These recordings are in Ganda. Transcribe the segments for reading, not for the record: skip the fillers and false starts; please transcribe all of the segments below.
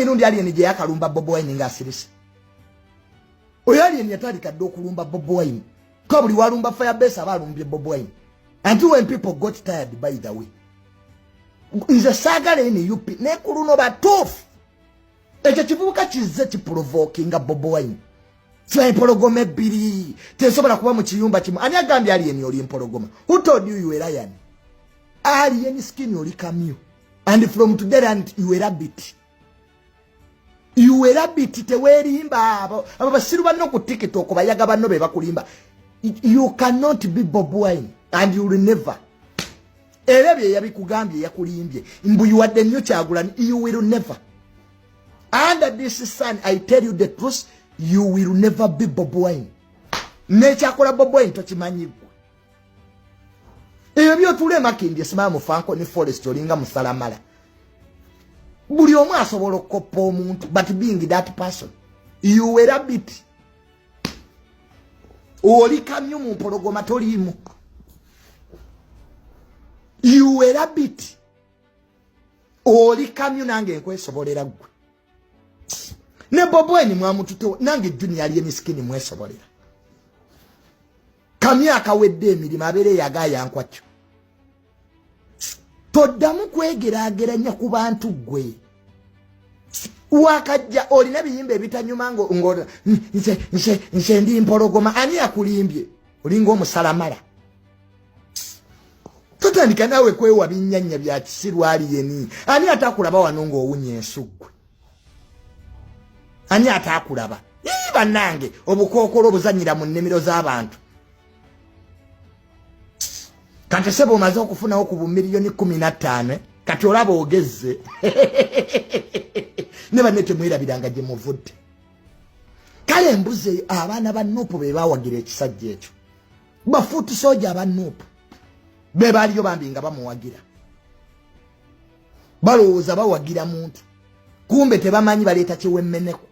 Inundi alien je yakalumba Bobi Wine nga asirisi. Oyo alien yatandika ddo okulumba Bobi Wine. Ko buli walumba Firebase abalumbye Bobi Wine. Until when people got tired by the way. Nze sagala ene UP ne kuluno batufu. Ekyo kivubuka kizze kiprovokinga Bobi Wine. Twa empologoma ebbiri. Tesobola kuba mu kiyumba kimu. Ani agambye alien oli empologoma? Who told you you were lion? Alien skin oli kamyu. And from today and you were rabbit. You were rabbit tewerimba abo basiru banno ku TikTok bayaga banno be bakulimba. You cannot be Bobi Wine and you will never. Elebye yabikugambye yakulimbye. Mbu you are the new Kyagulanyi, you will never. Under this sun I tell you the truth, you will never be Bobi Wine. Nekyakola Bobi Wine tokimanyigwa. Ebyo tule makindi simama mu Franco ni Forest olinga musalamala. Buli omu asobola okoppa omuntu, but being that person, you were a bit. Oli kamyu mu mpologoma toliimu. You were a bit. Oli kamyu nange nkwesobolera gwe. Ne Bobi Wine mwamututewo nange Junior aliye miskini mwesobolera. Kamyu akawedde emirimu abeere yagaya nkwakyo. Toddamu kwegerageranya ku bantu gwe. Wakajja olina biyimba ebitanyuma ngo nse ndi mpologoma ani akulimbye olinga omusalamala. Totandika nawe kwewa binyanya bya kisirwa aliyeni. Ani atakulaba wano ng'owunya ensugwe? Ani atakulaba? Bannange obukookolo obuzanyira mu nnimiro z'abantu. Kati sebo omaze okufunawo ku bumiliyoni 15 kati olaba ogezze. Ne banete mwirabiranga gye muvudde. Kale mbuze abaana ba Nuupu be bawagira ekisajja ekyo. Bafuuti soja aba Nuupu be baaliyo bambi nga bamuwagira. Balowooza bawagira muntu. Kumbe tebamanyi baleeta kiwemmeneko.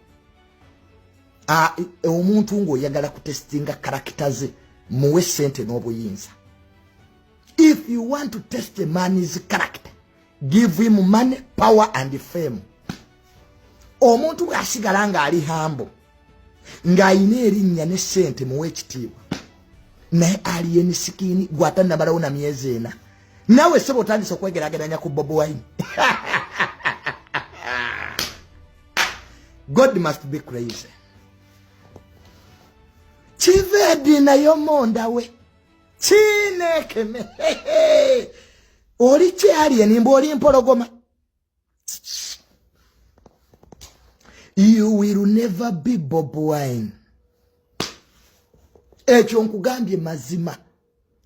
Omuntu ng'oyagala kutestinga karakita ze muwe ssente n'obuyinza. If you want to test a man's character, give him money, power and fame. Omuntu bw'asigala ng'ali hambo ng'ayina erinnya ne ssente muwe ekitiibwa naye alien sikini gw'atannabalawo na myezi 4 nawe sebo otandise okwegerageranya ku Bobi Wine. God must be crazy. Chivedi nayo monda we Chinekeme. Oli ki alien mbu oli mpologoma? You will never be Bobi Wine. Ekyo nkugambye mazima.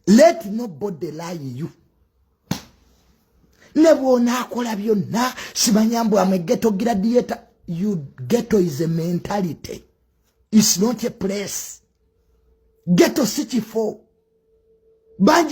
Let nobody lie you. Ne bw'ona akola byonna simanyambu amwe ghetto gladiator. You ghetto is a mentality. It's not a place. Ghetto city for. Banji